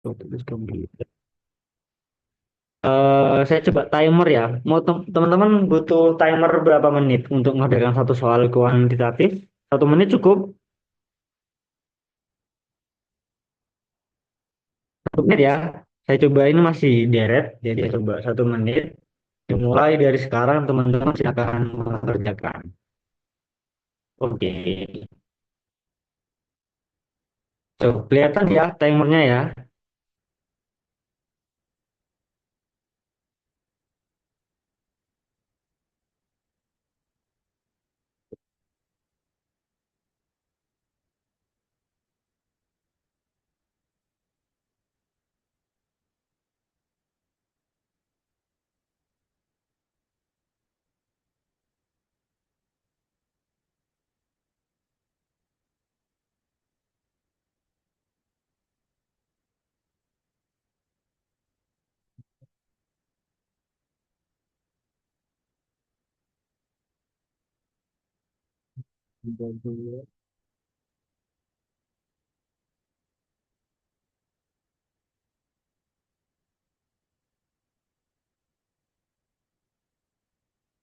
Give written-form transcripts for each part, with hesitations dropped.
Terus komputer. Saya coba timer ya. Mau teman-teman butuh timer berapa menit untuk mengerjakan satu soal kuantitatif? 1 menit cukup. 1 menit ya. Saya coba ini masih deret, jadi saya coba 1 menit. Mulai dari sekarang teman-teman silakan mengerjakan. Oke. Coba kelihatan ya timernya ya.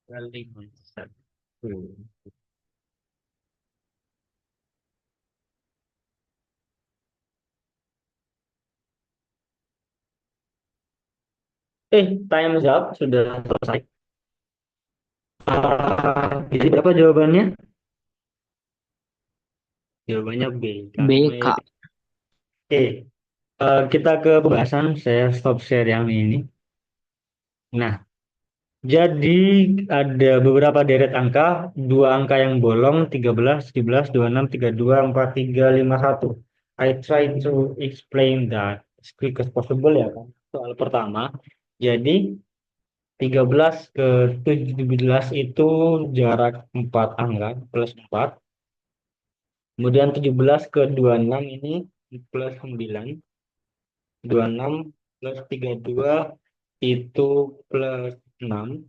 Kali satu. Time's up, sudah selesai. Jadi berapa jawabannya? Jawabannya B. BK. Oke, kita ke pembahasan. Saya stop share yang ini. Nah, jadi ada beberapa deret angka, dua angka yang bolong, 13, 17, 26, 32, 43, 51. I try to explain that as quick as possible ya kan. Soal pertama, jadi 13 ke 17 itu jarak 4 angka, plus 4. Kemudian 17 ke 26 ini plus 9. 26 plus 32 itu plus 6.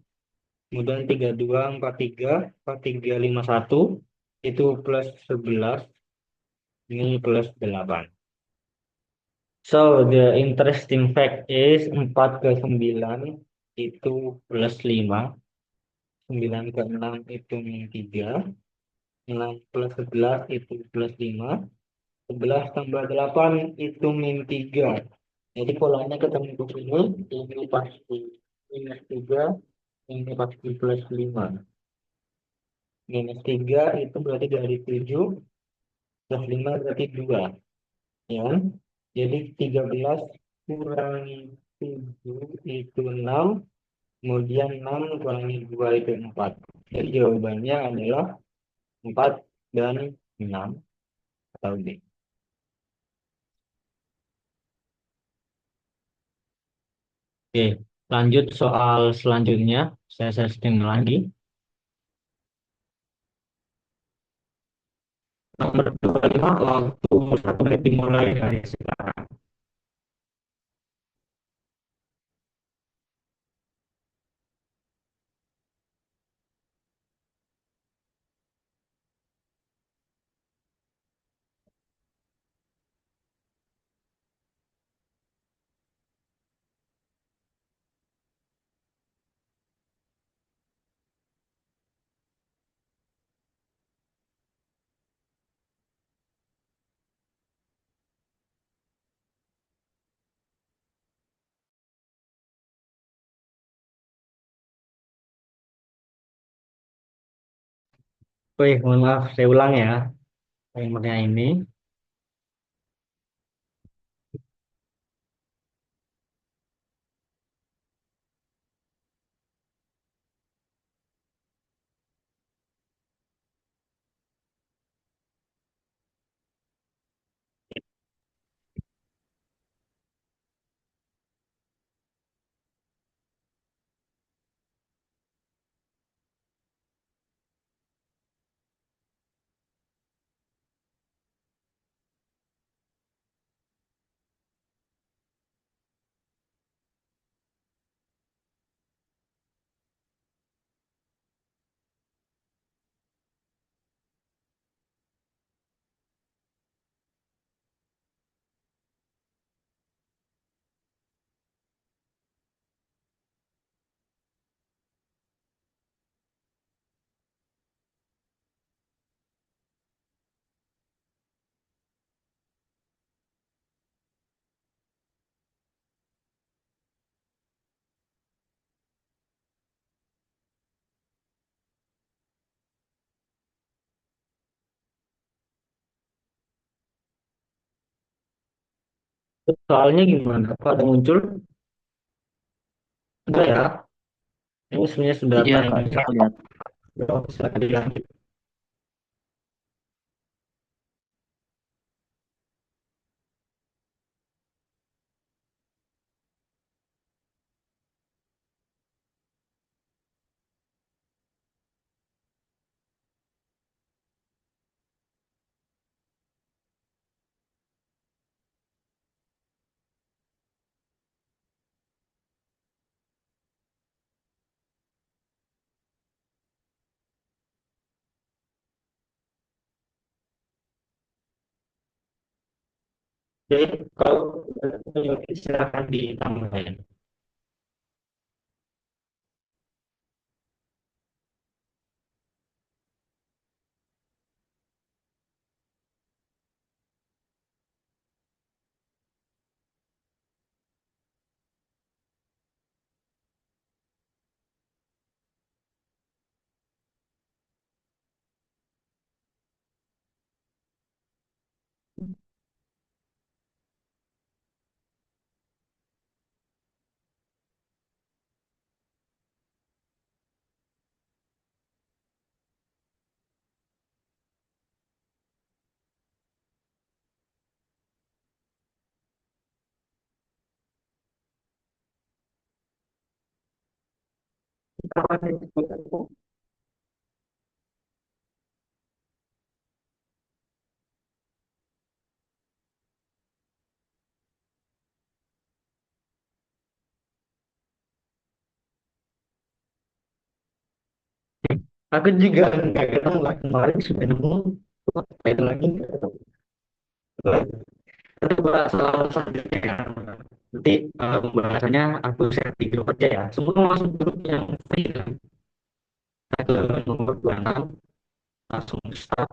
Kemudian 32, 43, 43, 51 itu plus 11. Ini plus 8. So, the interesting fact is 4 ke 9 itu plus 5. 9 ke 6 itu min 3. 6 plus 11 itu plus 5. 11 tambah 8 itu min 3. Jadi polanya ketemu di sini, ini pasti minus 3, ini pasti plus 5. Minus 3 itu berarti dari 7, plus 5 berarti 2. Ya. Jadi 13 kurangi 7 itu 6, kemudian 6 kurangi 2 itu 4. Jadi jawabannya adalah 4 dan 6 atau D. Oke, lanjut soal selanjutnya. Saya setting lagi. Nomor 25, waktu 1 menit dimulai dari sekarang. Wih, mohon maaf, saya ulang ya. Timernya ini. Soalnya gimana? Apa ada muncul? Enggak ya? Ini sebenarnya sudah Iya time Kak, saya lihat. bisa dilanjut. Oke, kalau silakan ditambahin. Aku juga nggak ketemu lah kemarin sudah nemu itu lagi nggak ketemu. Itu bahas soal selanjutnya ya. Nanti pembahasannya aku share di grup aja ya. Semua masuk grup yang free kan. Aku nomor 26 langsung start.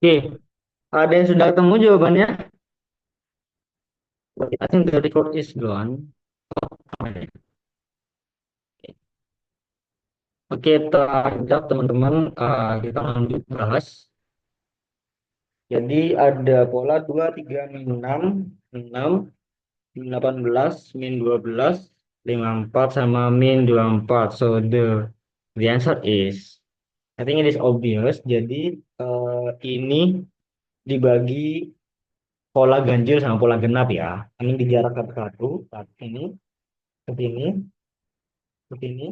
Oke, ada yang sudah ketemu jawabannya? I think the record is gone. Oke, terhadap teman-teman, kita lanjut bahas. Jadi ada pola 2, 3, min 6, 6, min 18, min 12, 54 sama min 24. So the answer is, I think it is obvious. Jadi ini dibagi pola ganjil sama pola genap ya. Ini di jarak satu, saat ini, ke sini, ke sini,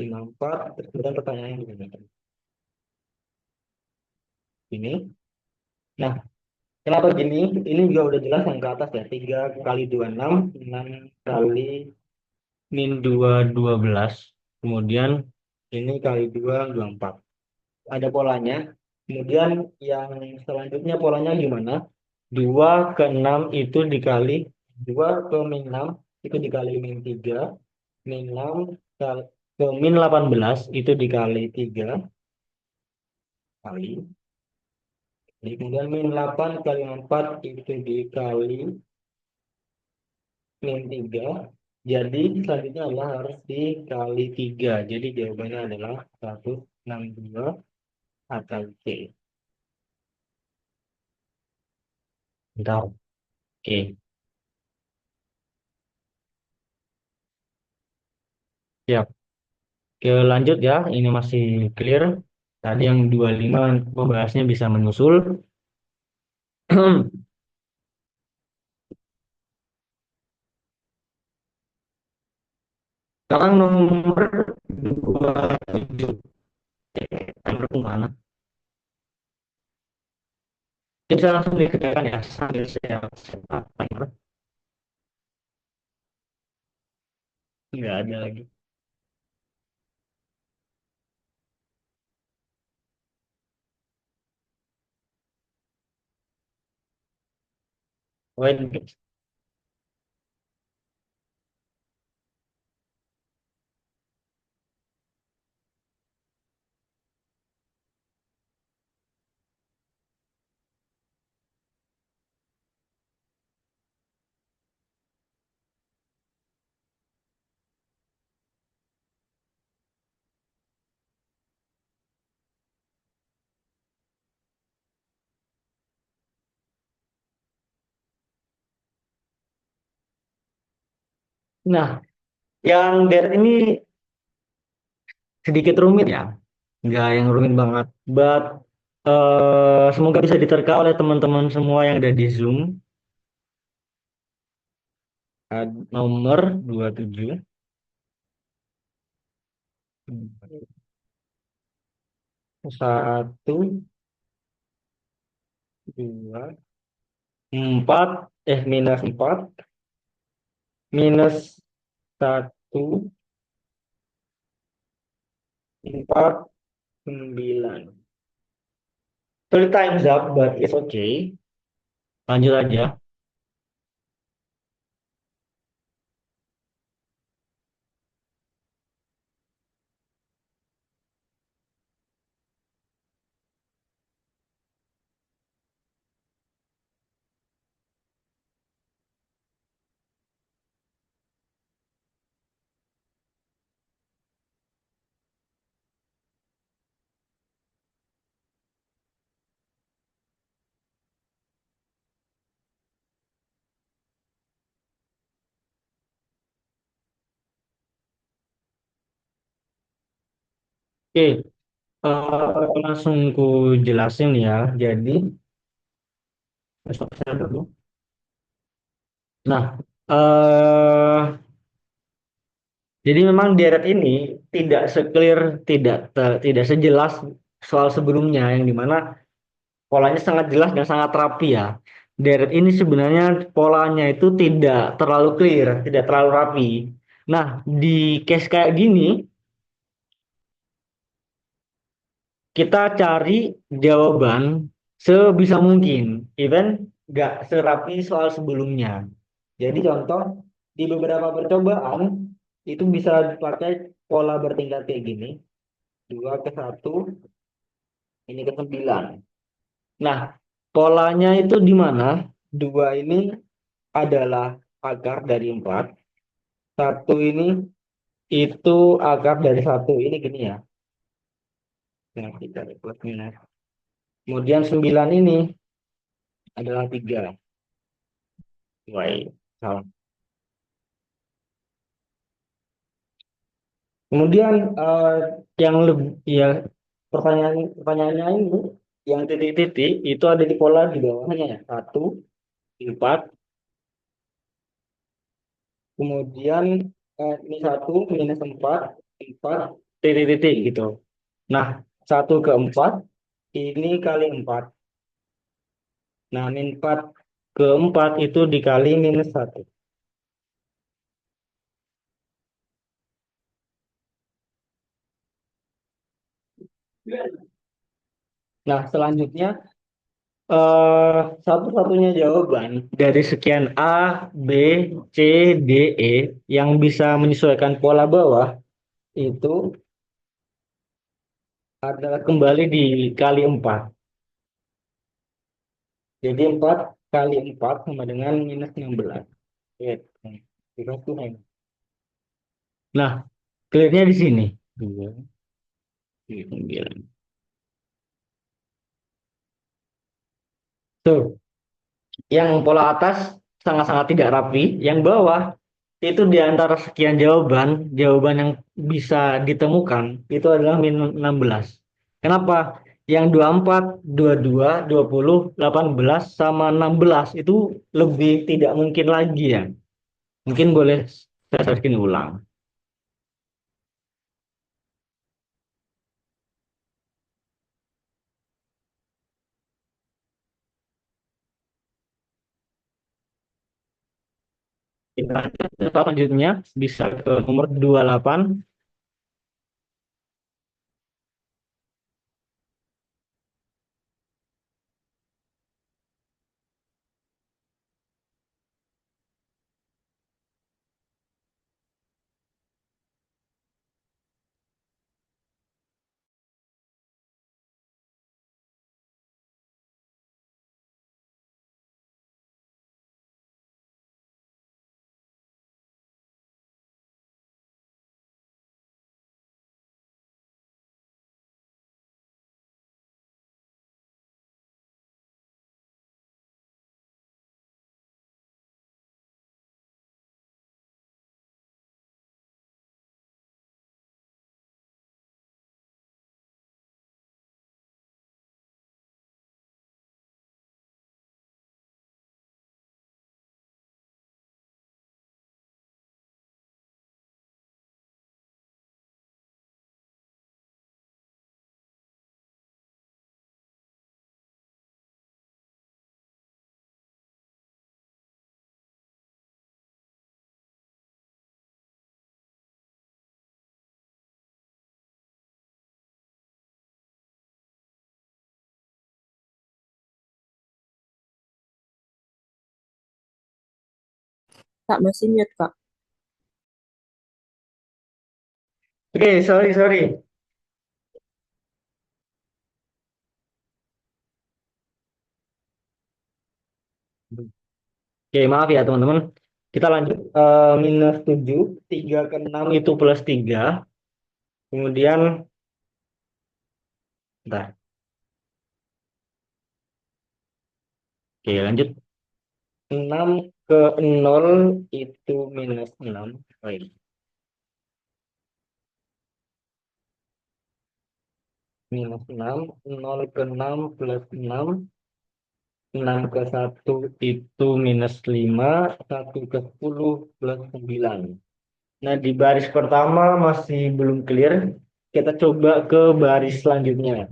54. Terus kemudian pertanyaannya gimana? Ini. Nah, kenapa gini? Ini juga udah jelas yang ke atas ya. 3 kali 26, 6 kali min 2, 12. Kemudian ini kali 2, 24. Ada polanya. Kemudian yang selanjutnya polanya gimana? 2 ke 6 itu dikali 2 ke min 6 itu dikali min 3. Min 6 ke min 18 itu dikali 3 kali. Jadi kemudian min 8 kali 4 itu dikali min 3. Jadi selanjutnya adalah harus dikali 3. Jadi jawabannya adalah 162 atau C. Bentar. Oke, siap. Oke, lanjut ya. Ini masih clear. Tadi yang 25 pembahasnya bisa menyusul. Sekarang nomor 27. Timer kemana? Bisa langsung dikerjakan ya sambil saya setup timer. Nggak ada lagi. Wait. Nah, yang deret ini sedikit rumit ya. Nggak yang rumit banget. But semoga bisa diterka oleh teman-teman semua yang ada di Zoom. Nomor 27, 1, 2, 4, minus 4, minus 1, 4, 9. Three times up, but it's okay. Lanjut aja. Oke, langsung ku jelasin ya. Jadi, stop saya dulu. Nah, jadi memang deret ini tidak se-clear, tidak sejelas soal sebelumnya yang dimana polanya sangat jelas dan sangat rapi ya. Deret ini sebenarnya polanya itu tidak terlalu clear, tidak terlalu rapi. Nah, di case kayak gini kita cari jawaban sebisa mungkin, even nggak serapi soal sebelumnya. Jadi contoh di beberapa percobaan itu bisa dipakai pola bertingkat kayak gini, 2 ke 1, ini ke 9. Nah, polanya itu di mana? Dua ini adalah akar dari 4, satu ini itu akar dari satu. Ini gini ya. Nah, kita plus minus. Kemudian 9 ini adalah 3. Baik, salah. Kemudian yang lebih ya pertanyaannya ini yang titik-titik itu ada di pola di bawahnya ya. 1, 4, kemudian ini 1, minus 4, 4, titik-titik gitu. Nah, 1 ke 4 ini kali 4. Nah, min 4 ke 4 itu dikali minus 1. Nah, selanjutnya satu-satunya jawaban dari sekian A, B, C, D, E yang bisa menyesuaikan pola bawah itu adalah kembali dikali 4. Jadi 4 kali 4 sama dengan minus 16. Ya, equals to 9. Nah, clearnya di sini. 2, 9. Tuh, yang pola atas sangat-sangat tidak rapi, yang bawah itu di antara sekian jawaban, jawaban yang bisa ditemukan itu adalah minus 16. Kenapa? Yang 24, 22, 20, 18 sama 16 itu lebih tidak mungkin lagi ya. Mungkin boleh saya searching ulang. Kita lanjut ke selanjutnya, bisa ke nomor 28. Kak, masih mute, Kak. Oke, sorry, sorry. Oke, maaf ya teman-teman. Kita lanjut. Minus 7, 3 ke 6 itu plus 3. Kemudian, bentar. Oke, lanjut. 6 ke 0 itu minus 6. Baik. Minus 6, 0 ke 6 plus 6, 6 ke 1 itu minus 5, 1 ke 10 plus 9. Nah, di baris pertama masih belum clear. Kita coba ke baris selanjutnya.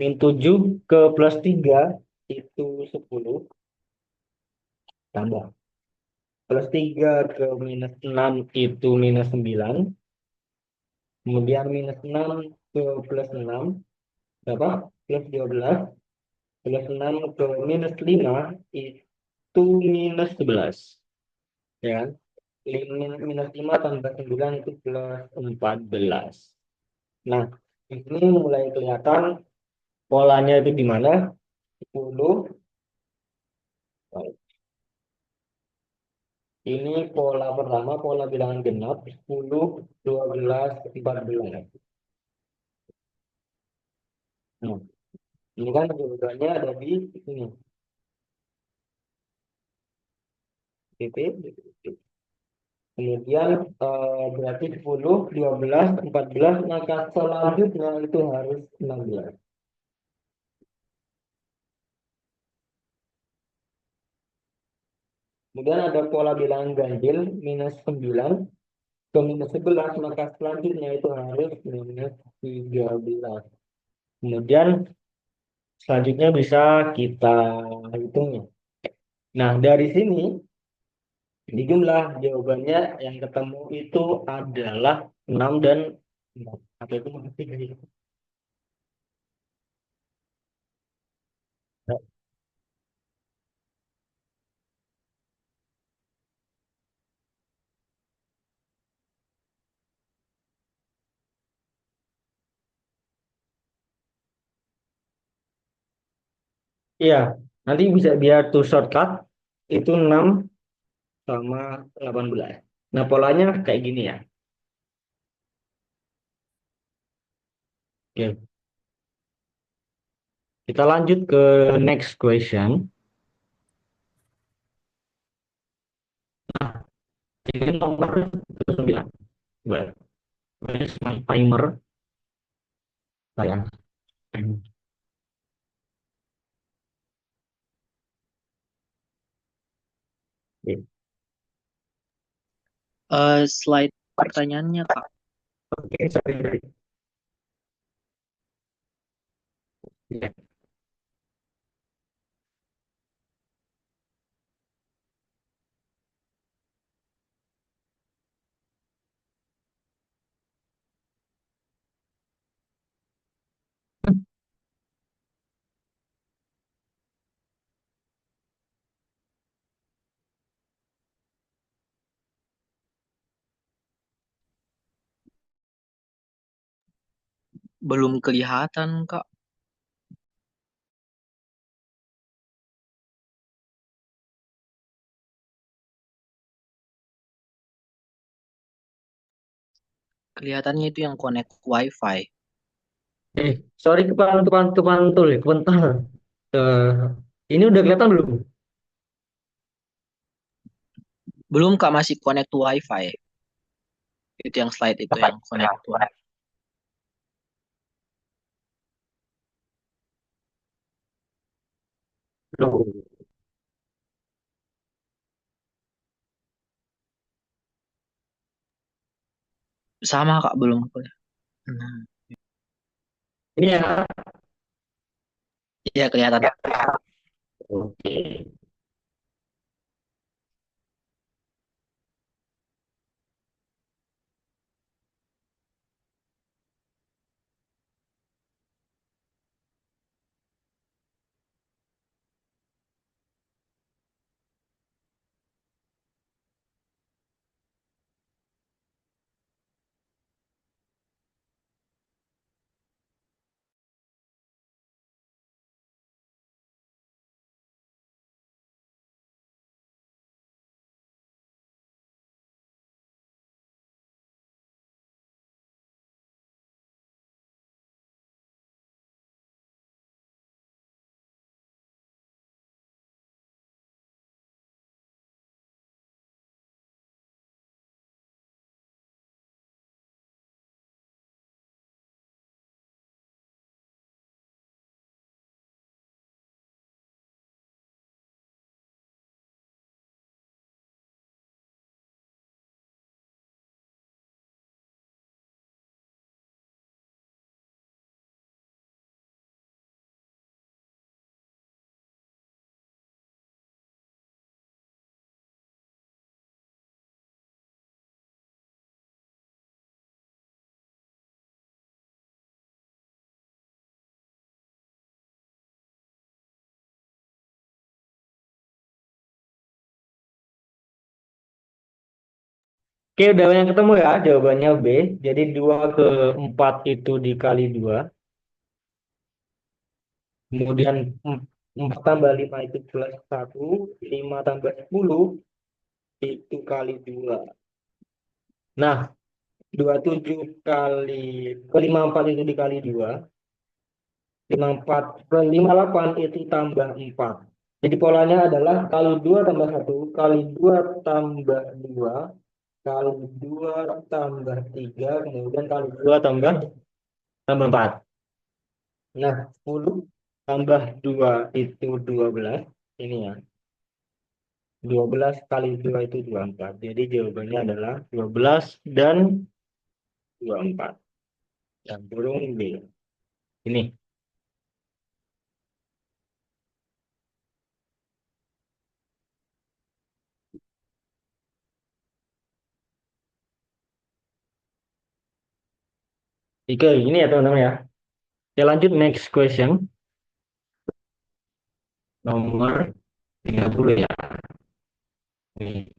Min 7 ke plus 3 itu 10. Tambah. Plus 3 ke minus 6 itu minus 9. Kemudian minus 6 ke plus 6. Berapa? Plus 12. Plus 6 ke minus 5 itu minus 11. Ya kan? Minus 5 tambah 9 itu plus 14. Nah, ini mulai kelihatan polanya itu di mana. 10. Ini pola pertama, pola bilangan genap, 10, 12, 14. Nah, ini kan jawabannya ada di sini, titik. Kemudian berarti 10, 12, 14, maka selanjutnya itu harus 16. Kemudian ada pola bilangan ganjil, minus 9 ke minus 11, maka selanjutnya itu harus minus 13. Kemudian selanjutnya bisa kita hitung. Nah, dari sini di jumlah jawabannya yang ketemu itu adalah 6 dan 4. Apa itu maksudnya? Iya, nanti bisa biar tuh shortcut itu 6 sama 18. Nah, polanya kayak gini ya. Oke, kita lanjut ke next question. Ini nomor 9. Well, where's my timer? Sayang. Oke, Slide pertanyaannya, Kak. oke, sorry. Ya. Belum kelihatan, Kak. Kelihatannya itu yang connect WiFi. Sorry kepantul ya, kepental. Eh, ini udah kelihatan belum? Belum, Kak, masih connect to WiFi. Itu yang slide itu yang connect to WiFi. Loh. Sama, Kak, belum kelihatan. Nah, Ini ya. iya kelihatan. Oke. Oke, udah banyak ketemu ya jawabannya B. Jadi 2/4 itu dikali 2. Kemudian 4 tambah 5 itu plus 1. 5 tambah 10 itu kali 2. Nah, 27 kali, 54 itu dikali 2. 54, 58 itu tambah 4. Jadi polanya adalah kali 2 tambah 1, kali 2 tambah 2, kali 2 tambah 3, kemudian kali 2 tambah 4. Nah, 10 tambah 2 itu 12. Ini ya, 12 kali 2 itu 24. Jadi jawabannya adalah 12 dan 24. Dan burung B. Ini. Oke, ini ya teman-teman ya. Kita lanjut next question. Nomor 30 ya. Ini.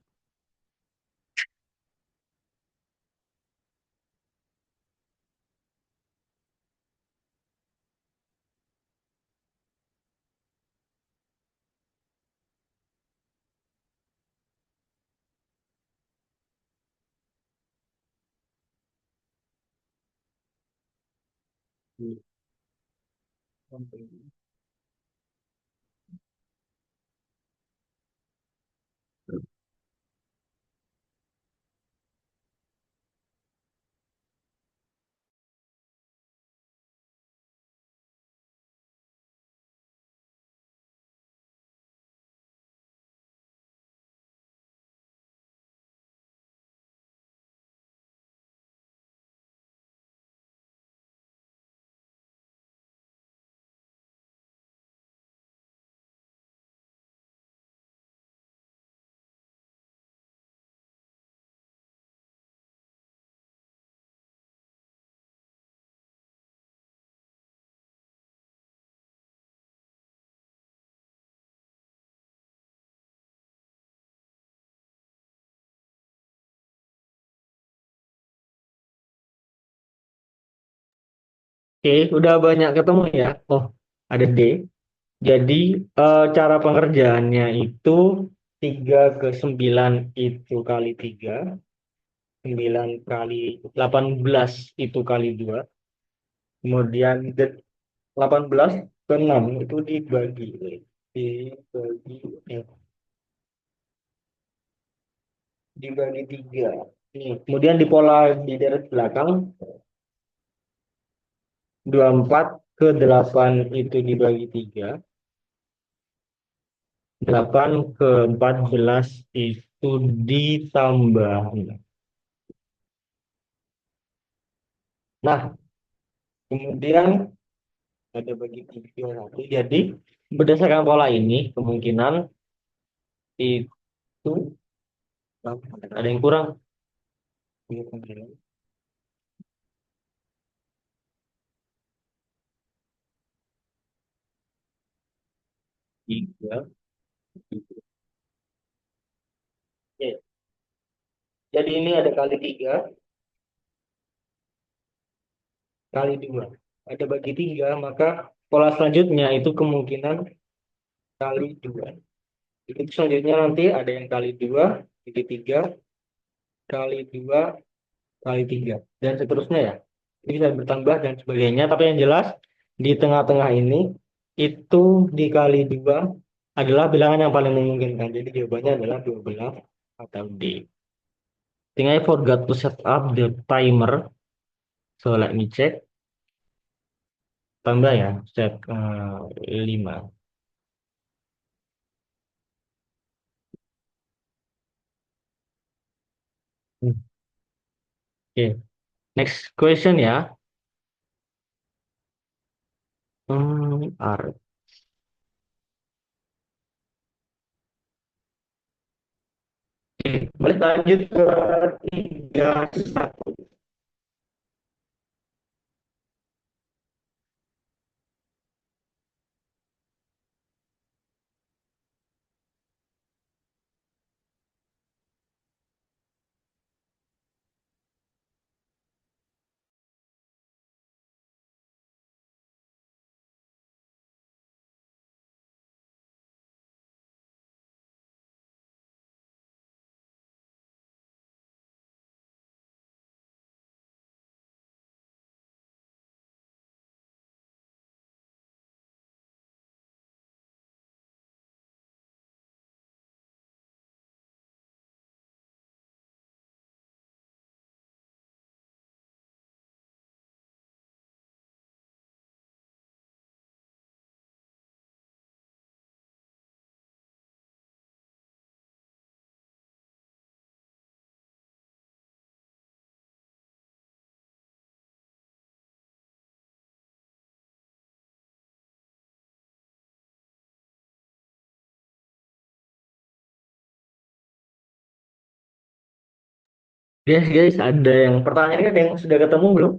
Oke, udah banyak ketemu ya. Oh, ada D. Jadi cara pengerjaannya itu 3 ke 9 itu kali 3, 9 kali 18 itu kali 2, kemudian 18 ke 6 itu dibagi, eh, dibagi 3. Kemudian di pola di deret belakang 24 ke 8 itu dibagi 3, 8 ke 14 itu ditambah. Nah, kemudian ada bagi 3 satu. Jadi berdasarkan pola ini kemungkinan itu ada yang kurang. Tiga. Oke. Jadi ini ada kali 3 kali 2. Ada bagi 3 maka pola selanjutnya itu kemungkinan kali 2. Itu selanjutnya nanti ada yang kali 2 bagi 3 kali 2 kali 3 dan seterusnya ya. Ini bisa bertambah dan sebagainya. Tapi yang jelas di tengah-tengah ini itu dikali 2 adalah bilangan yang paling memungkinkan. Jadi jawabannya adalah 12 atau D. Think I forgot to set up the timer. So let me check. Tambah ya, set 5. Oke, next question ya. R. Oke, balik lanjut ke 3 1. Guys, guys, ada yang pertanyaan kan yang sudah ketemu belum?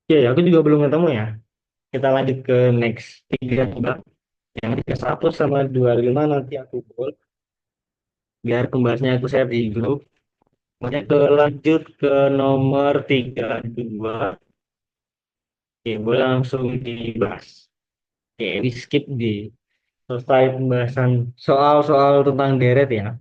Ya, aku juga belum ketemu ya. Kita lanjut ke next 3 coba. Yang 31 sama 25 nanti aku buat. Biar pembahasannya aku share di grup. Kemudian ke lanjut ke nomor 32. Oke, boleh langsung dibahas. Oke, di skip di selesai pembahasan soal-soal tentang deret ya.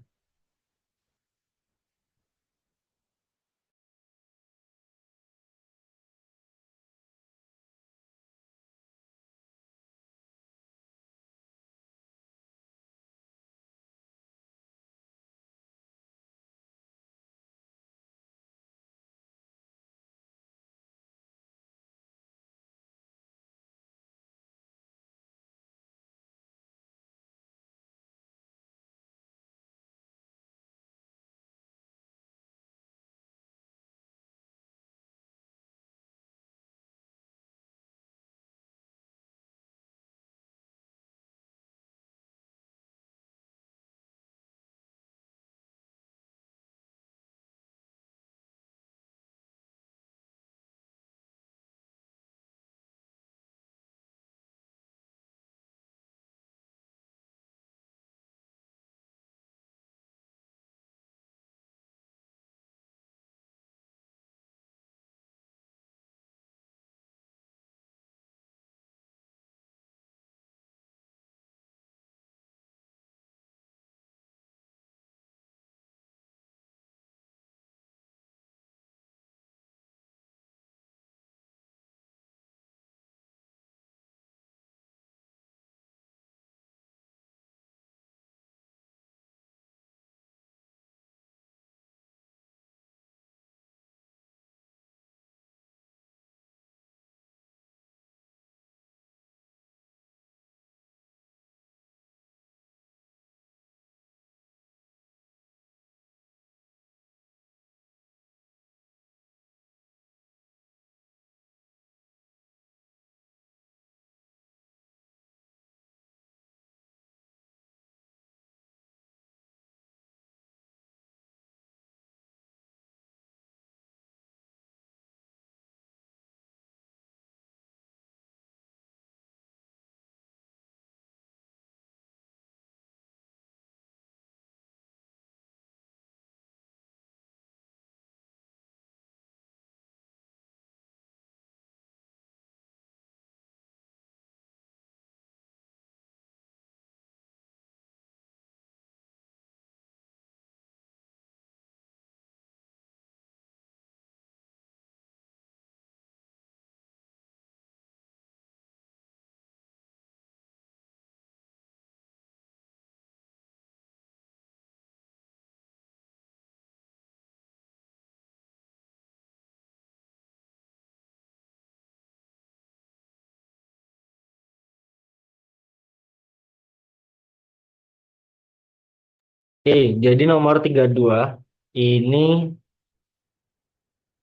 Jadi nomor 32 ini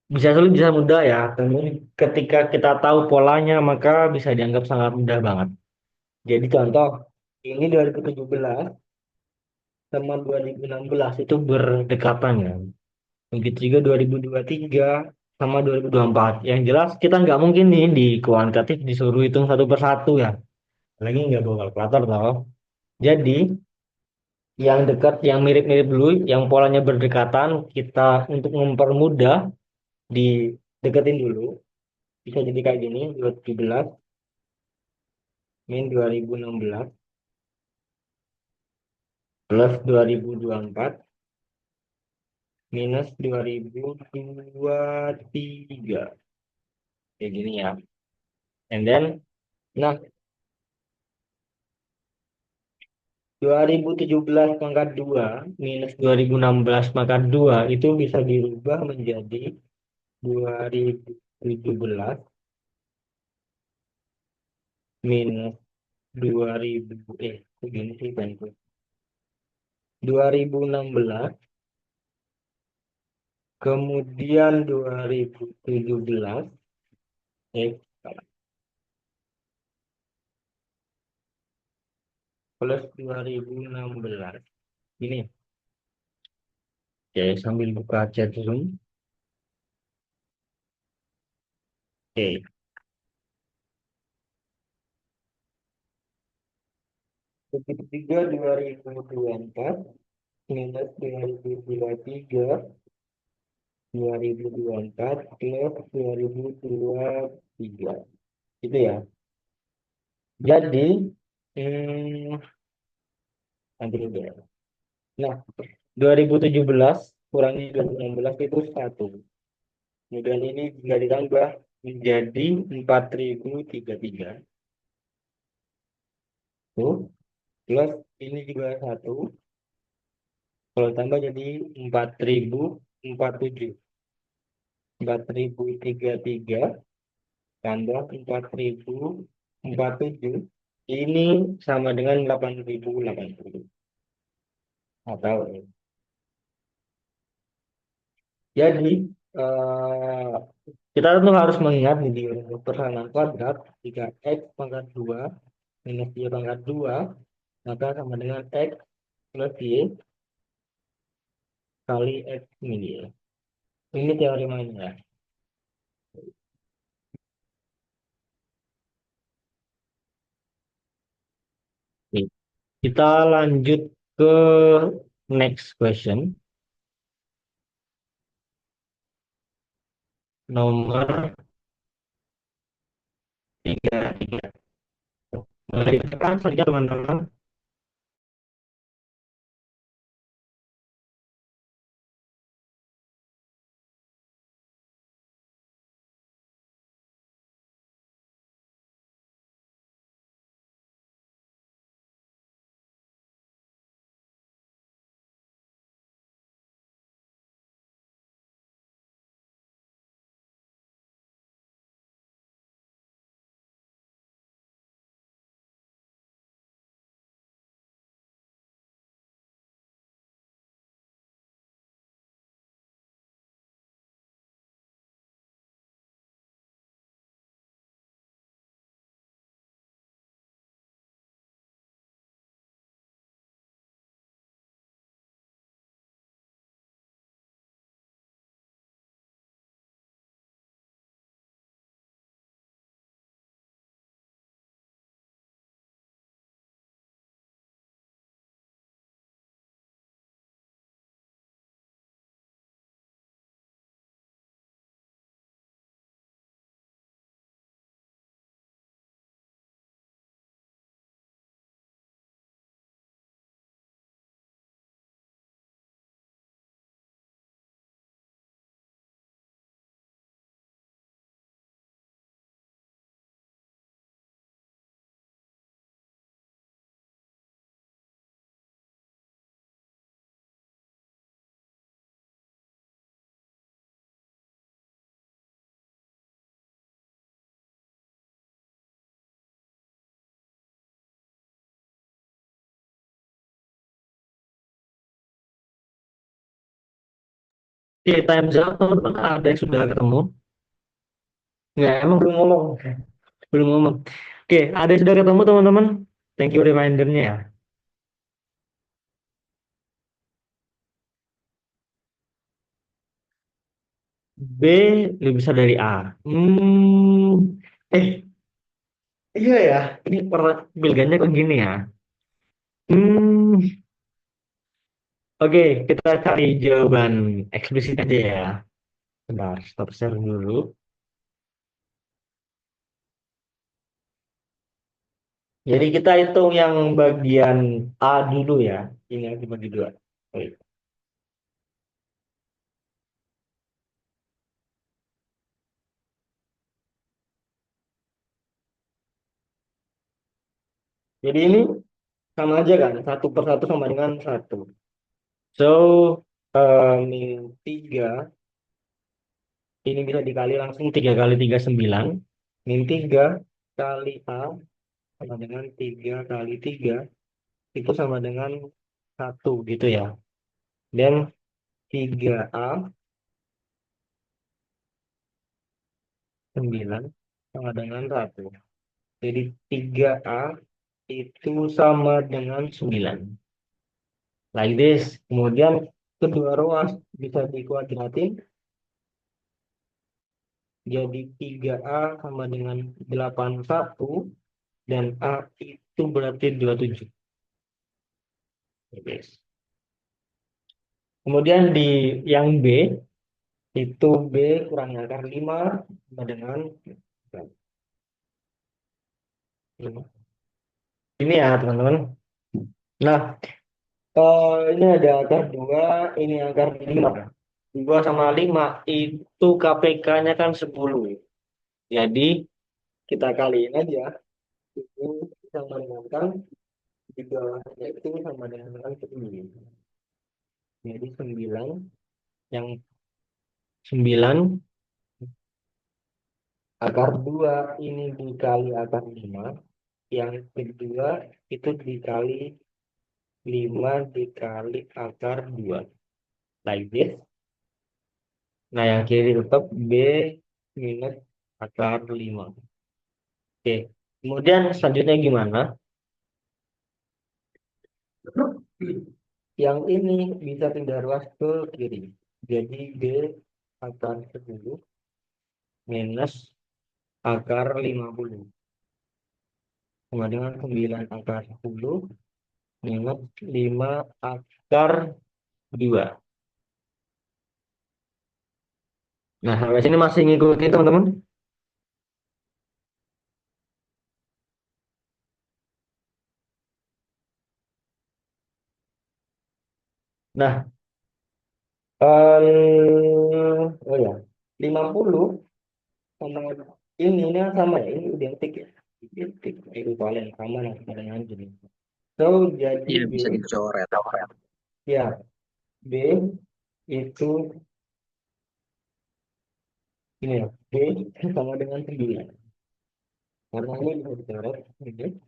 bisa sulit bisa mudah ya. Tentu ketika kita tahu polanya maka bisa dianggap sangat mudah banget. Jadi contoh ini 2017 sama 2016 itu berdekatan ya. Begitu juga 2023 sama 2024. Yang jelas kita nggak mungkin nih di kuantitatif disuruh hitung satu persatu ya. Lagi nggak bawa kalkulator toh. Jadi yang dekat, yang mirip-mirip dulu, yang polanya berdekatan, kita untuk mempermudah dideketin dulu. Bisa jadi kayak gini, 2017 min 2016 plus 2024 minus 2023. Kayak gini ya. And then, nah 2017 pangkat 2 minus 2016 pangkat 2 itu bisa dirubah menjadi 2017 minus 2000 begini sih kan 2016 kemudian 2017 eh plus 2016 ini. Oke, sambil buka chat Zoom. Oke, begitu juga 2024 minus 2023 2024 plus 2023 itu ya. Jadi nanti dulu ya. Nah, 2017 kurangi 2016 itu 1. Kemudian ini juga ditambah menjadi 4033. Tuh, plus ini juga 1. Kalau tambah jadi 4047. 4033 tambah 4047. Ini sama dengan 8080. Atau jadi eh, kita tentu harus mengingat nih di persamaan kuadrat jika x pangkat 2 minus y pangkat 2 maka sama dengan x plus y kali x min y. Ini teori mainnya. Oke, kita lanjut ke next question. Nomor 33. Mulai sekarang saja teman-teman. Oke, time zone teman-teman ada yang sudah ketemu? Nggak, emang belum ngomong. Belum ngomong. Oke, ada yang sudah ketemu teman-teman? Thank you remindernya ya. B lebih besar dari A. Eh, iya ya. Ini pilihannya kok gini ya. Hmm, oke, kita cari jawaban eksplisit aja ya. Sebentar, stop share dulu. Jadi kita hitung yang bagian A dulu ya. Ini yang dibagi dua. Oke. Jadi ini sama aja kan, satu per satu sama dengan satu. So, min 3, ini bisa dikali langsung 3 kali 3 9. Min 3 kali A sama dengan 3 kali 3, itu sama dengan satu gitu ya. Dan 3A 9 sama dengan satu. Jadi 3A itu sama dengan 9. Like this. Kemudian kedua ruas bisa dikuadratin. Jadi 3A sama dengan 81. Dan A itu berarti 27. Oke. Kemudian di yang B, itu B kurang akar 5 sama dengan 5. Ini ya teman-teman. Nah, ini ada akar 2, ini akar 5. 2 sama 5 itu KPK-nya kan 10. Jadi kita kaliin aja. Itu sama dengan kan di bawahnya itu sama dengan kan 10. Jadi 9, yang 9 akar 2 ini dikali akar 5, yang kedua itu dikali 5 dikali akar 2. Like this. Nah, yang kiri tetap B minus akar 5. Oke. Kemudian selanjutnya gimana? Yang ini bisa pindah ruas ke kiri. Jadi B akar 10 minus akar 50. Sama dengan 9 akar 10 minus 5 akar 2. Nah, sampai sini masih ngikutin teman-teman? Nah, oh ya, 50 sama ini kan sama ya, ini identik ya. Identik, ekuivalen sama lah sama dengan ini. So, jadi Iya, B, bisa dicoret. ya, B itu ini ya, B sama dengan 9. Karena ini bisa dicoret. Gitu.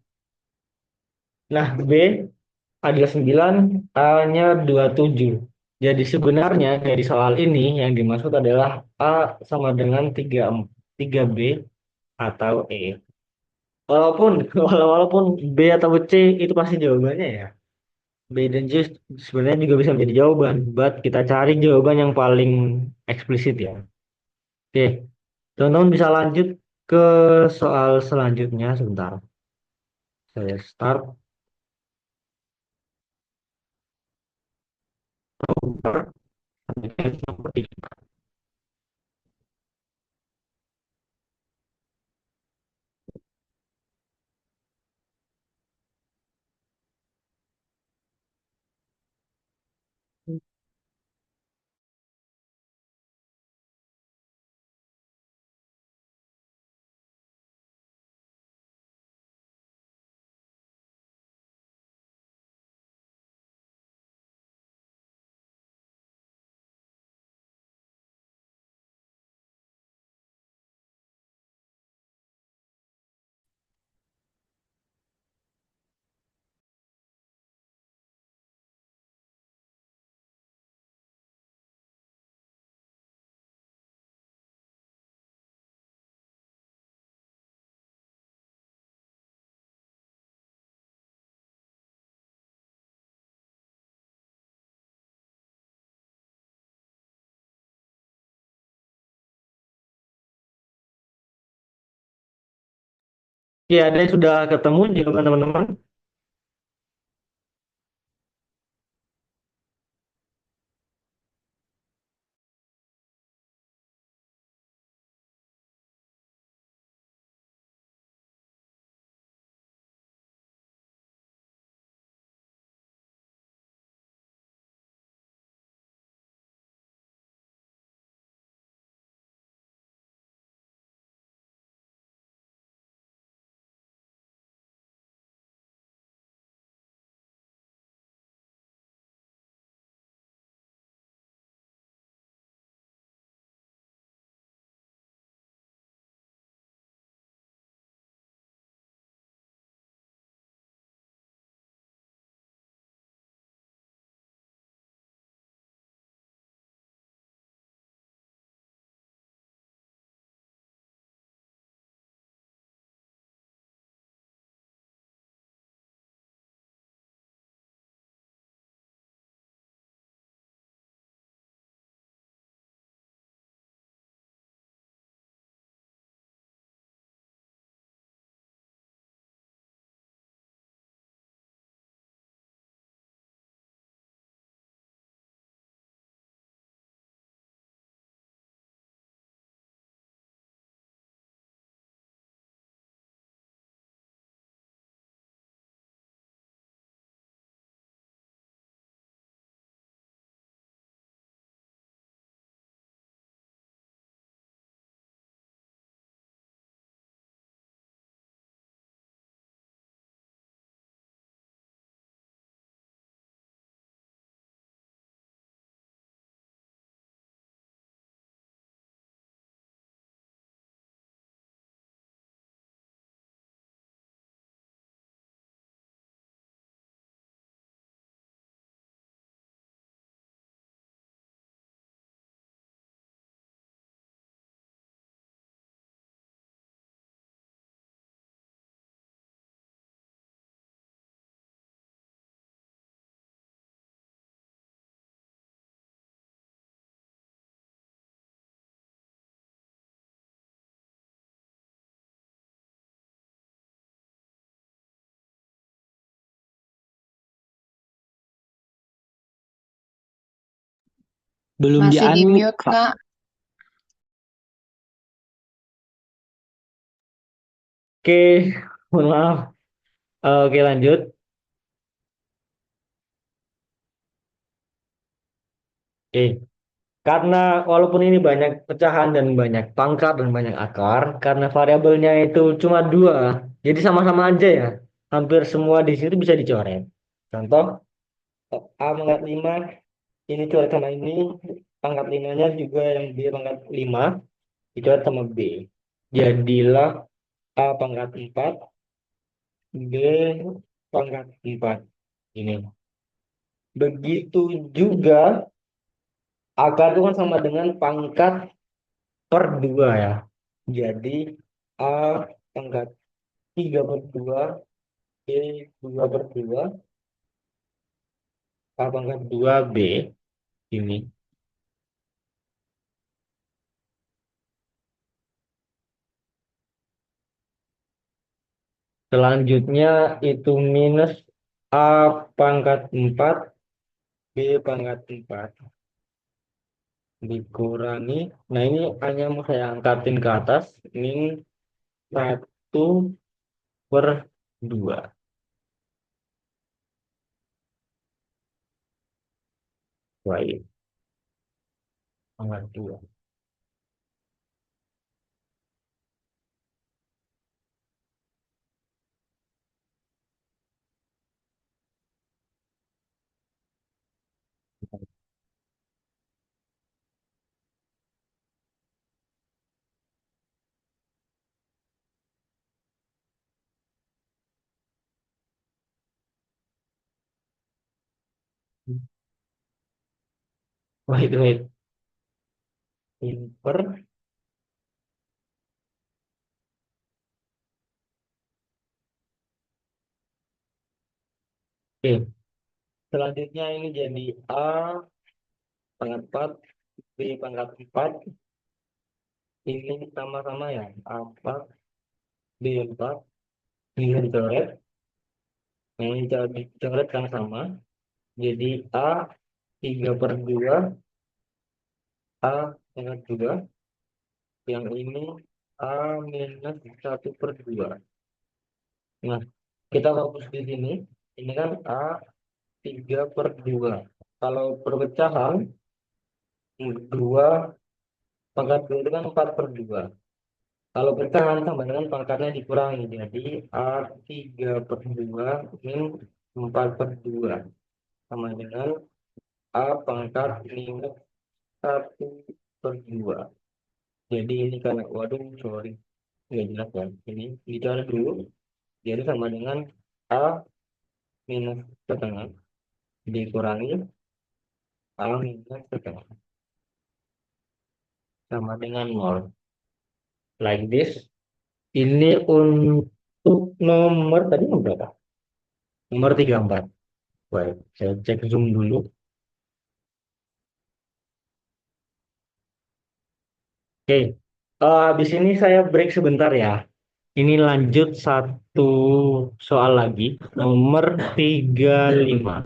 Nah, B adalah 9, A-nya 27. Jadi sebenarnya dari soal ini yang dimaksud adalah A sama dengan 3B atau E. Walaupun walaupun B atau C itu pasti jawabannya ya. B dan C sebenarnya juga bisa menjadi jawaban. But kita cari jawaban yang paling eksplisit ya. Oke, teman-teman bisa lanjut ke soal selanjutnya sebentar. Saya start. Ya, ada yang sudah ketemu jawaban teman-teman. Belum Masih di di-unmute, mute, Kak. Kak. Oke, mohon maaf. Oke, lanjut. Oke, karena walaupun ini banyak pecahan dan banyak pangkat dan banyak akar, karena variabelnya itu cuma dua, jadi sama-sama aja ya. Hampir semua di situ bisa dicoret. Contoh, A pangkat 5, ini coret sama ini, pangkat limanya juga yang B pangkat 5, dicoret sama B. Jadilah A pangkat 4, B pangkat 4. Ini. Begitu juga akar itu kan sama dengan pangkat per 2 ya. Jadi A pangkat 3 per 2, B 2 per 2, A pangkat 2 B ini. Selanjutnya itu minus A pangkat 4 B pangkat 4 dikurangi. Nah ini hanya mau saya angkatin ke atas. Min 1 per 2. Baik, pangkat 2. Wait. In per. Oke. Selanjutnya ini jadi A pangkat 4 B pangkat 4. Ini sama-sama ya. A 4 B 4. Ini dicoret, ini dicoret kan sama. Jadi A 3/2, A pangkat 2, yang ini A minus 1/2. Nah, kita fokus di sini. Ini kan A 3/2. Kalau perpecahan, 2 pangkat 2 itu kan 4/2. Kalau pecahan sama dengan pangkatnya dikurangi. Jadi A 3/2 min 4/2 sama dengan A pangkat minus 1/2. Jadi ini karena, waduh, sorry, nggak jelas kan. Ini bicara dulu. Jadi sama dengan A minus setengah dikurangi A minus setengah sama dengan nol. Like this. Ini untuk nomor tadi nomor berapa? Nomor 34. Baik, saya cek zoom dulu. Oke, habis ini saya break sebentar ya. Ini lanjut satu soal lagi, nomor 35.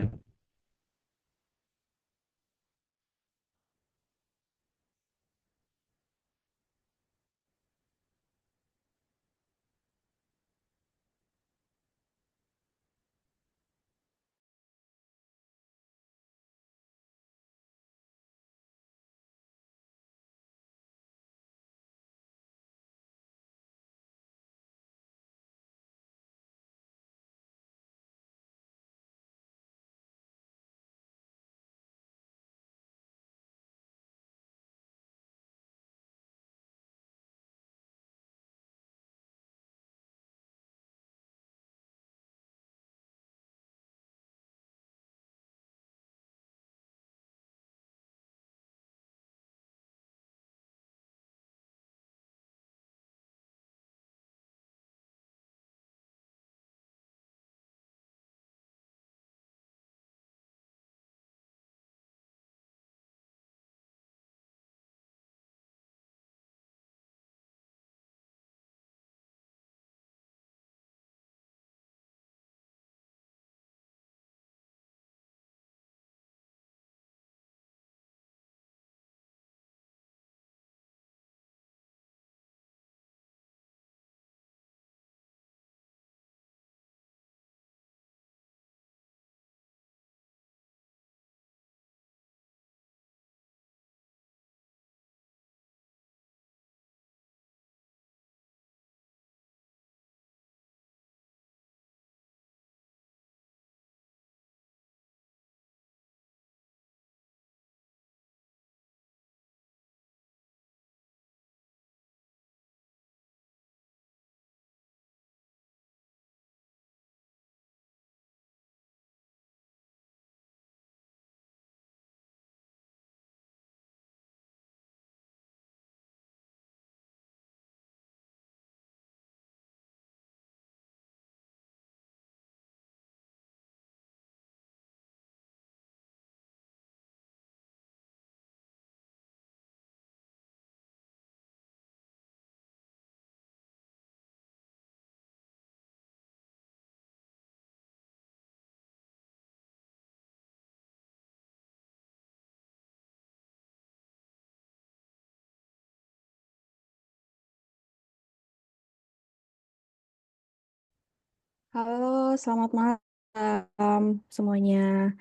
Halo, selamat malam semuanya.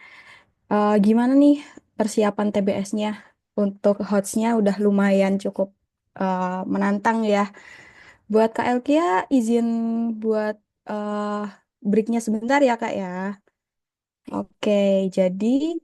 Gimana nih persiapan TBS-nya? Untuk hotsnya udah lumayan cukup menantang ya. Buat Kak Elkia, izin buat uh, breaknya sebentar ya Kak ya. Oke, jadi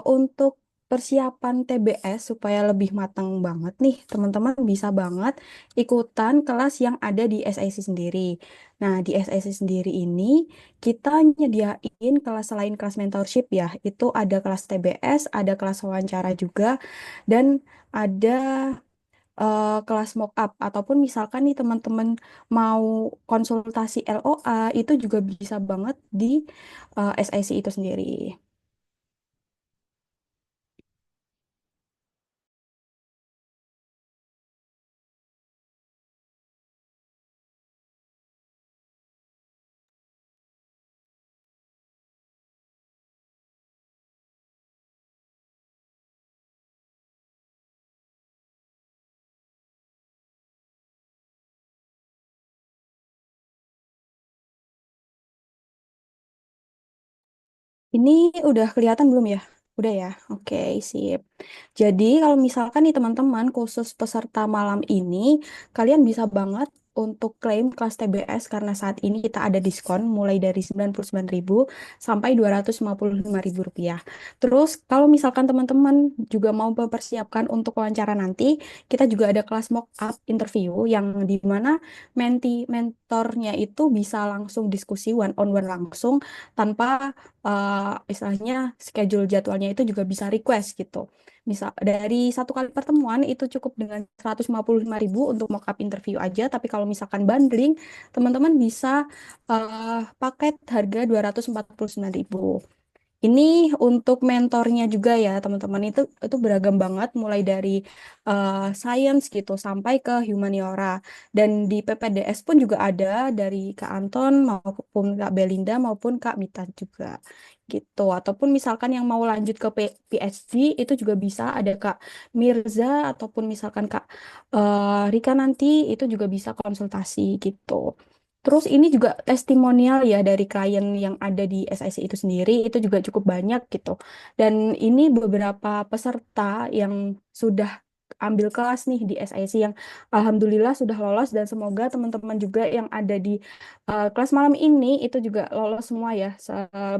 untuk persiapan TBS supaya lebih matang banget nih, teman-teman bisa banget ikutan kelas yang ada di SIC sendiri. Nah, di SIC sendiri ini kita nyediain kelas selain kelas mentorship ya, itu ada kelas TBS, ada kelas wawancara juga, dan ada kelas mock up ataupun misalkan nih teman-teman mau konsultasi LOA itu juga bisa banget di SIC itu sendiri. Ini udah kelihatan belum ya? Udah ya? Oke, sip. Jadi kalau misalkan nih teman-teman khusus peserta malam ini, kalian bisa banget untuk klaim kelas TBS karena saat ini kita ada diskon mulai dari 99.000 sampai 255.000 rupiah. Terus kalau misalkan teman-teman juga mau mempersiapkan untuk wawancara nanti, kita juga ada kelas mock up interview yang di mana mentornya itu bisa langsung diskusi one on one langsung tanpa istilahnya schedule jadwalnya itu juga bisa request gitu. Misal dari satu kali pertemuan itu cukup dengan 155.000 untuk mock-up interview aja, tapi kalau misalkan bundling, teman-teman bisa paket harga 249.000. Ini untuk mentornya juga ya, teman-teman itu beragam banget mulai dari science gitu sampai ke humaniora. Dan di PPDS pun juga ada dari Kak Anton maupun Kak Belinda maupun Kak Mita juga gitu. Ataupun misalkan yang mau lanjut ke PhD itu juga bisa ada Kak Mirza ataupun misalkan Kak Rika nanti itu juga bisa konsultasi gitu. Terus ini juga testimonial ya dari klien yang ada di SIC itu sendiri itu juga cukup banyak gitu. Dan ini beberapa peserta yang sudah ambil kelas nih di SIC yang alhamdulillah sudah lolos dan semoga teman-teman juga yang ada di kelas malam ini itu juga lolos semua ya,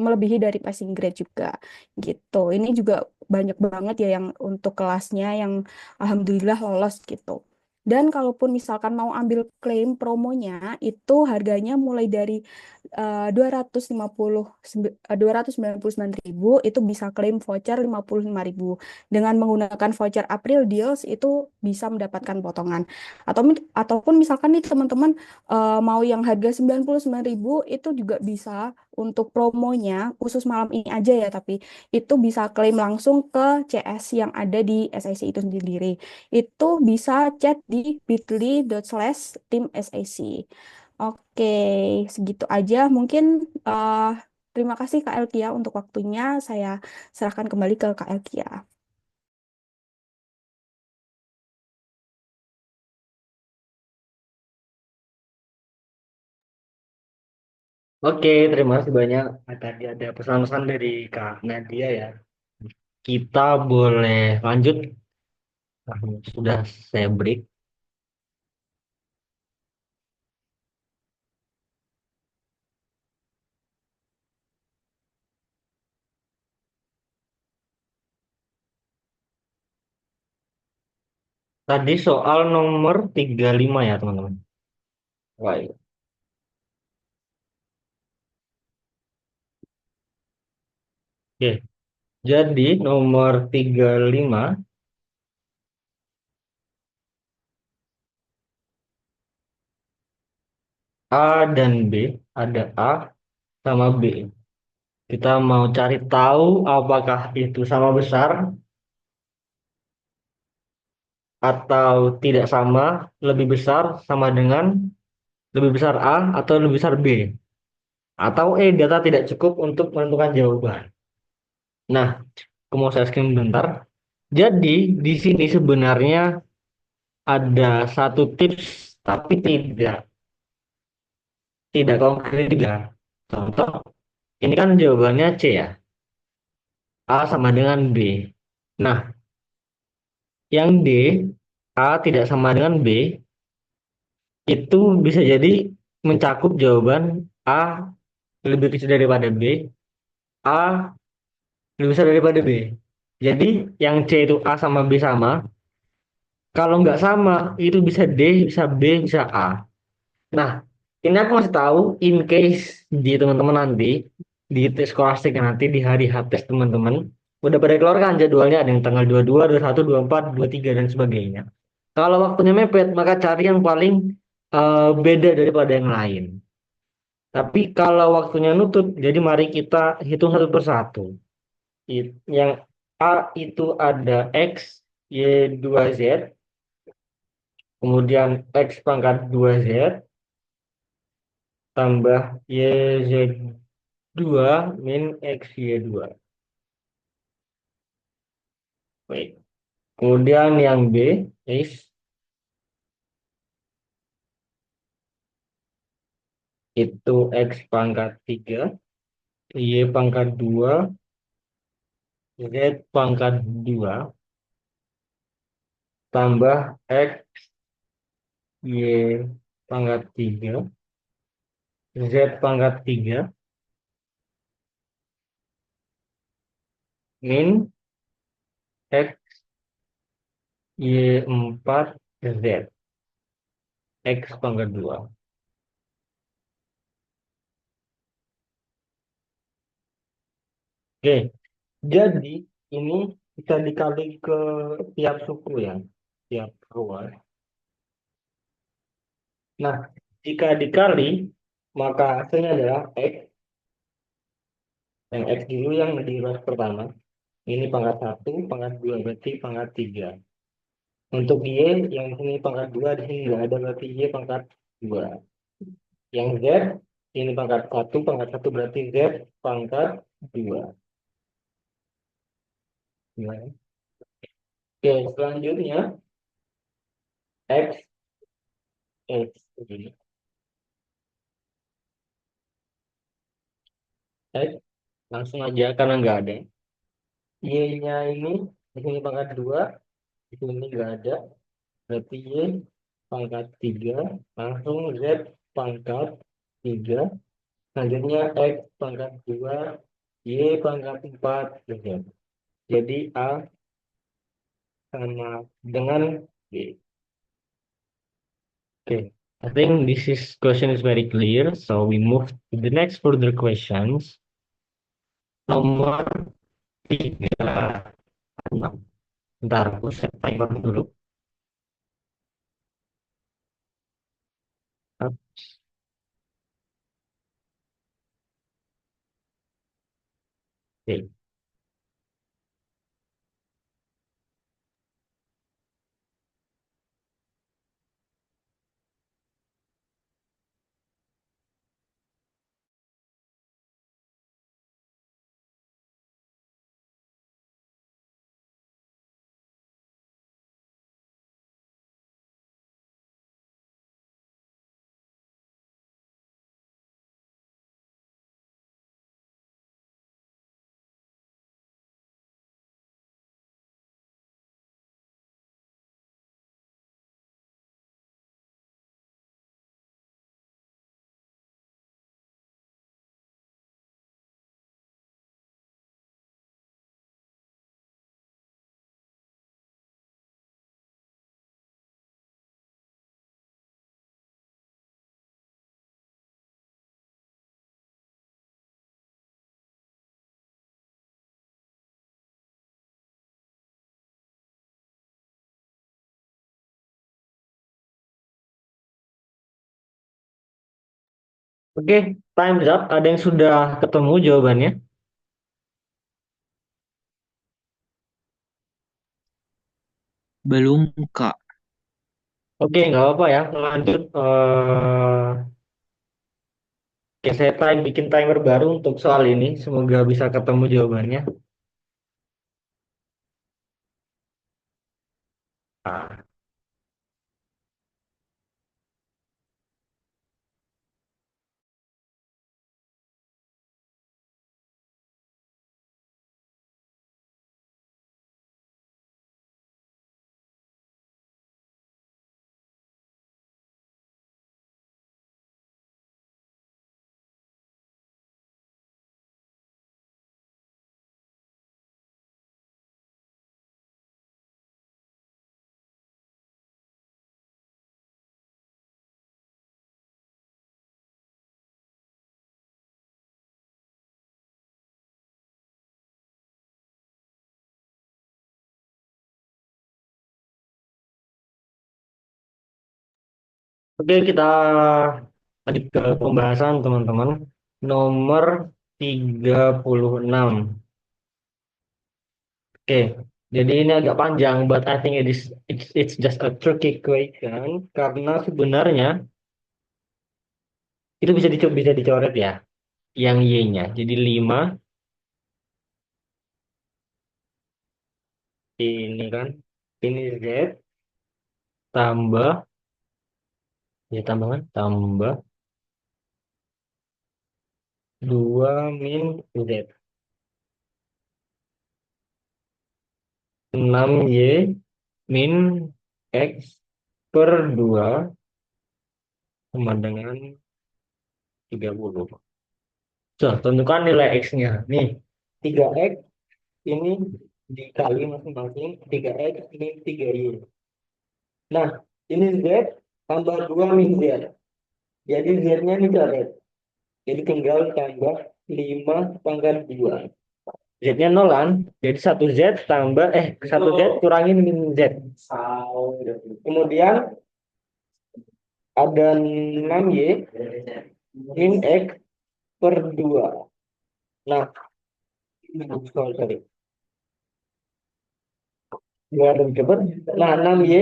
melebihi dari passing grade juga gitu. Ini juga banyak banget ya yang untuk kelasnya yang alhamdulillah lolos gitu. Dan kalaupun misalkan mau ambil klaim promonya, itu harganya mulai dari 299.000 itu bisa klaim voucher 55.000. Dengan menggunakan voucher April Deals itu bisa mendapatkan potongan. Ataupun misalkan nih teman-teman mau yang harga 99.000 itu juga bisa untuk promonya khusus malam ini aja ya, tapi itu bisa klaim langsung ke CS yang ada di SIC itu sendiri. Itu bisa chat di bit.ly/tim.sac. Oke, segitu aja. Mungkin terima kasih Kak Elkia untuk waktunya. Saya serahkan kembali ke Kak Elkia. Oke, terima kasih banyak. Tadi ada pesan-pesan dari Kak Nadia ya. Kita boleh lanjut. Nah, sudah saya break. Tadi soal nomor 35 ya, teman-teman. Baik. Oke, jadi nomor 35 A dan B, ada A sama B. Kita mau cari tahu apakah itu sama besar atau tidak sama, lebih besar sama dengan lebih besar A atau lebih besar B. Atau data tidak cukup untuk menentukan jawaban. Nah, aku mau saya screen bentar. Jadi, di sini sebenarnya ada satu tips, tapi tidak konkret juga. Contoh, ini kan jawabannya C ya. A sama dengan B. Nah, yang D, A tidak sama dengan B, itu bisa jadi mencakup jawaban A lebih kecil daripada B, A lebih besar daripada B. Jadi yang C itu A sama B sama, kalau nggak sama itu bisa D, bisa B, bisa A. Nah, ini aku masih tahu in case di teman-teman nanti di tes skolastik nanti di hari H tes teman-teman udah pada keluar kan jadwalnya ada yang tanggal 22, 21, 24, 23 dan sebagainya. Kalau waktunya mepet maka cari yang paling beda daripada yang lain. Tapi kalau waktunya nutut, jadi mari kita hitung satu persatu. Yang A itu ada X, Y, 2Z, kemudian X pangkat 2Z, tambah Y, Z 2 min X, Y 2. Baik. Kemudian yang B, X, itu X pangkat 3, Y pangkat 2, Z pangkat 2, tambah X, Y pangkat 3, Z pangkat 3, min X, Y4, Z. X pangkat 2. Oke, jadi ini bisa dikali ke tiap suku ya, tiap ruas. Nah, jika dikali, maka hasilnya adalah X. Yang X dulu yang di ruas pertama. Ini pangkat 1, pangkat 2 berarti pangkat 3. Untuk Y, yang di sini pangkat 2 di sini nggak ada, berarti Y pangkat 2. Yang Z, ini pangkat satu berarti Z pangkat 2. Ya. Oke, selanjutnya X, X, begini. X, langsung aja karena nggak ada. Y-nya ini di sini pangkat 2, di sini nggak ada. Berarti Y pangkat 3, langsung Z pangkat 3. Selanjutnya X pangkat 2, Y pangkat 4, Z. Jadi A sama dengan B. Okay, I think this is question is very clear. So we move to the next further questions. Nomor 36. Bentar, aku set timer dulu. Oke. Oke, time's up. Ada yang sudah ketemu jawabannya? Belum, Kak. Oke, nggak apa-apa ya. Lanjut. Oke, saya bikin timer baru untuk soal ini. Semoga bisa ketemu jawabannya. Ah, Oke, kita lanjut ke pembahasan teman-teman. Nomor 36. Oke, jadi ini agak panjang, but I think it's just a tricky question karena sebenarnya itu bisa dicoret ya, yang y-nya. Jadi 5 ini kan, ini z tambah, ya tambah kan, tambah 2 min Z. 6Y min X per 2 sama dengan 30. So, tentukan nilai X-nya. Nih, 3X ini dikali masing-masing 3X min 3Y. Nah, ini Z tambah 2 min Z. Jadi Z-nya ini coret. Jadi tinggal tambah 5 pangkat 2. Z-nya nolan. Jadi 1Z tambah, 1Z kurangin min Z. Kemudian ada 6Y min X per 2. Nah, sorry. Dua lebih cepat. Nah, 6Y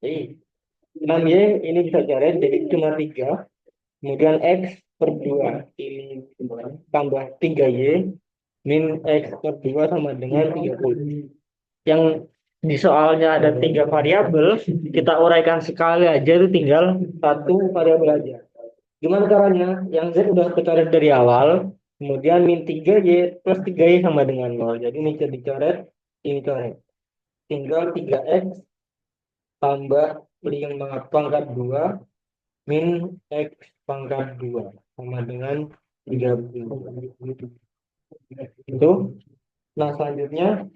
ini bisa coret jadi cuma 3. Kemudian X per 2 ini tambah 3Y min X per 2 sama dengan 30. Yang di soalnya ada 3 variabel, kita uraikan sekali aja, itu tinggal satu variabel aja. Gimana caranya? Yang Z udah kecoret dari awal, kemudian min 3Y plus 3Y sama dengan 0. Jadi ini bisa dicoret, ini coret. Tinggal 3X tambah 5 pangkat 2 min X pangkat 2 sama dengan 30. Itu. Nah, selanjutnya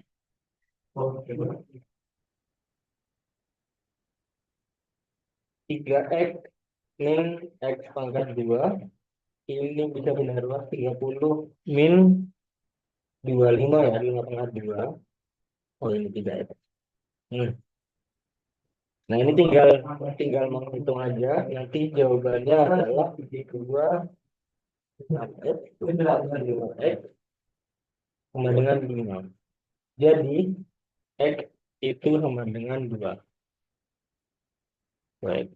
3X min X pangkat 2 ini bisa benar luas 30 min 25 ya, 5 pangkat 2. Oh, ini 3X. Nah, ini tinggal menghitung aja. Nanti jawabannya adalah 2 X sama dengan 5. Jadi X itu sama dengan 2. Baik.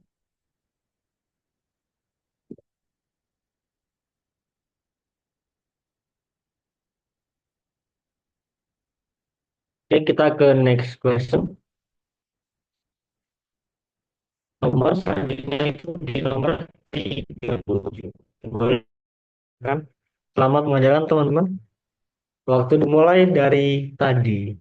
Oke, kita ke next question. Nomor selanjutnya itu di nomor 37. Boleh kan? Selamat mengajarkan teman-teman. Waktu dimulai dari tadi.